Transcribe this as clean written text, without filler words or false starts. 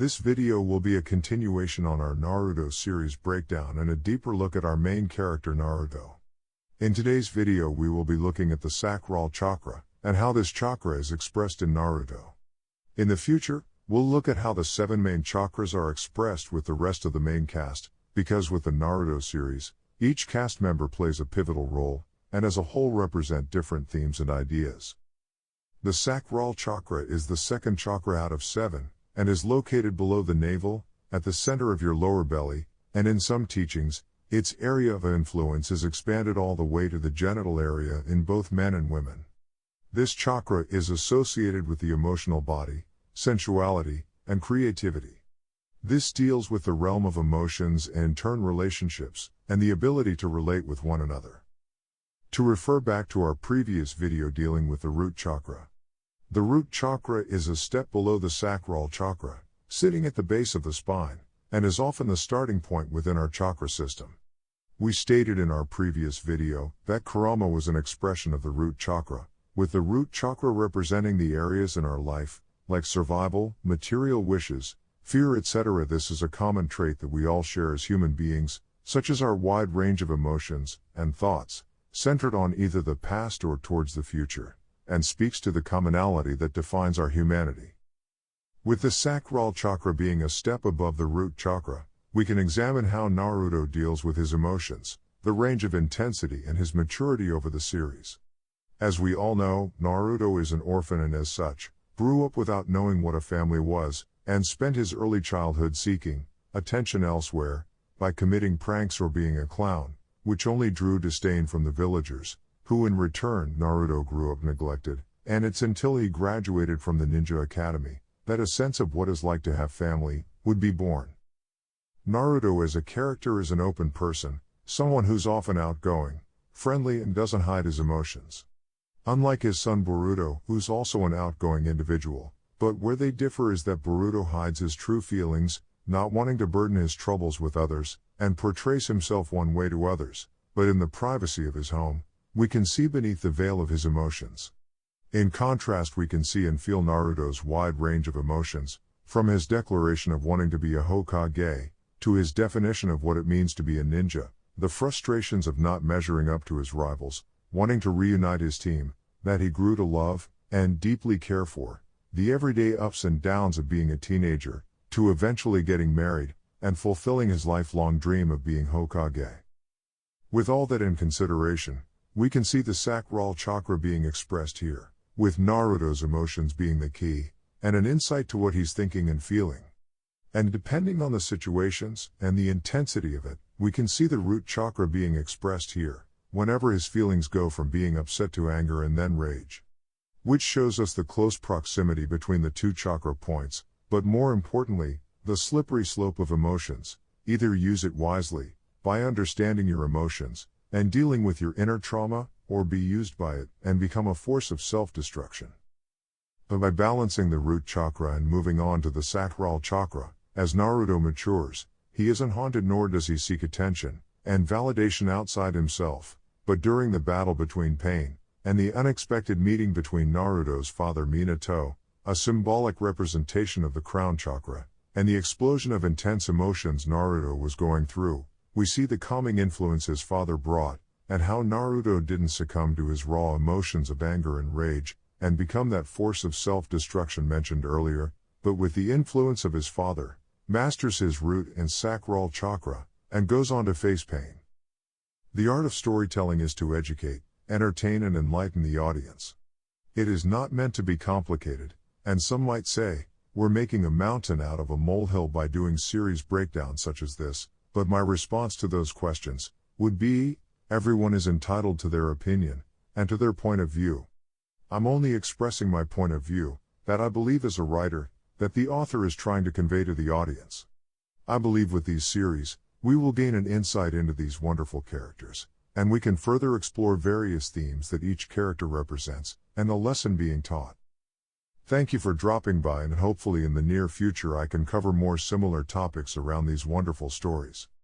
This video will be a continuation on our Naruto series breakdown and a deeper look at our main character Naruto. In today's video we will be looking at the Sacral Chakra, and how this chakra is expressed in Naruto. In the future, we'll look at how the 7 main chakras are expressed with the rest of the main cast, because with the Naruto series, each cast member plays a pivotal role, and as a whole represent different themes and ideas. The Sacral Chakra is the second chakra out of 7, and is located below the navel, at the center of your lower belly, and in some teachings, its area of influence is expanded all the way to the genital area in both men and women. This chakra is associated with the emotional body, sensuality, and creativity. This deals with the realm of emotions and in turn relationships, and the ability to relate with one another. To refer back to our previous video dealing with the Root Chakra. The Root Chakra is a step below the Sacral Chakra, sitting at the base of the spine, and is often the starting point within our chakra system. We stated in our previous video that karma was an expression of the Root Chakra, with the Root Chakra representing the areas in our life, like survival, material wishes, fear, etc. This is a common trait that we all share as human beings, such as our wide range of emotions and thoughts, centered on either the past or towards the future, and speaks to the commonality that defines our humanity. With the Sacral Chakra being a step above the Root Chakra, we can examine how Naruto deals with his emotions, the range of intensity and his maturity over the series. As we all know, Naruto is an orphan and as such, grew up without knowing what a family was, and spent his early childhood seeking attention elsewhere, by committing pranks or being a clown, which only drew disdain from the villagers, who in return Naruto grew up neglected, and it's until he graduated from the Ninja Academy, that a sense of what it's like to have family would be born. Naruto as a character is an open person, someone who's often outgoing, friendly and doesn't hide his emotions. Unlike his son Boruto, who's also an outgoing individual, but where they differ is that Boruto hides his true feelings, not wanting to burden his troubles with others, and portrays himself one way to others, but in the privacy of his home, we can see beneath the veil of his emotions. In contrast, we can see and feel Naruto's wide range of emotions, from his declaration of wanting to be a Hokage, to his definition of what it means to be a ninja, the frustrations of not measuring up to his rivals, wanting to reunite his team, that he grew to love, and deeply care for, the everyday ups and downs of being a teenager, to eventually getting married, and fulfilling his lifelong dream of being Hokage. With all that in consideration, we can see the Sacral Chakra being expressed here, with Naruto's emotions being the key, and an insight to what he's thinking and feeling. And depending on the situations, and the intensity of it, we can see the Root Chakra being expressed here, whenever his feelings go from being upset to anger and then rage. Which shows us the close proximity between the two chakra points, but more importantly, the slippery slope of emotions. Either use it wisely, by understanding your emotions, and dealing with your inner trauma, or be used by it, and become a force of self-destruction. But by balancing the Root Chakra and moving on to the Sacral Chakra, as Naruto matures, he isn't haunted nor does he seek attention and validation outside himself, but during the battle between Pain, and the unexpected meeting between Naruto's father Minato, a symbolic representation of the Crown Chakra, and the explosion of intense emotions Naruto was going through, we see the calming influence his father brought, and how Naruto didn't succumb to his raw emotions of anger and rage, and become that force of self-destruction mentioned earlier, but with the influence of his father, masters his root and sacral chakra, and goes on to face pain. The art of storytelling is to educate, entertain and enlighten the audience. It is not meant to be complicated, and some might say, we're making a mountain out of a molehill by doing series breakdowns such as this, but my response to those questions would be, everyone is entitled to their opinion, and to their point of view. I'm only expressing my point of view, that I believe as a writer, that the author is trying to convey to the audience. I believe with these series, we will gain an insight into these wonderful characters, and we can further explore various themes that each character represents, and the lesson being taught. Thank you for dropping by, and hopefully in the near future I can cover more similar topics around these wonderful stories.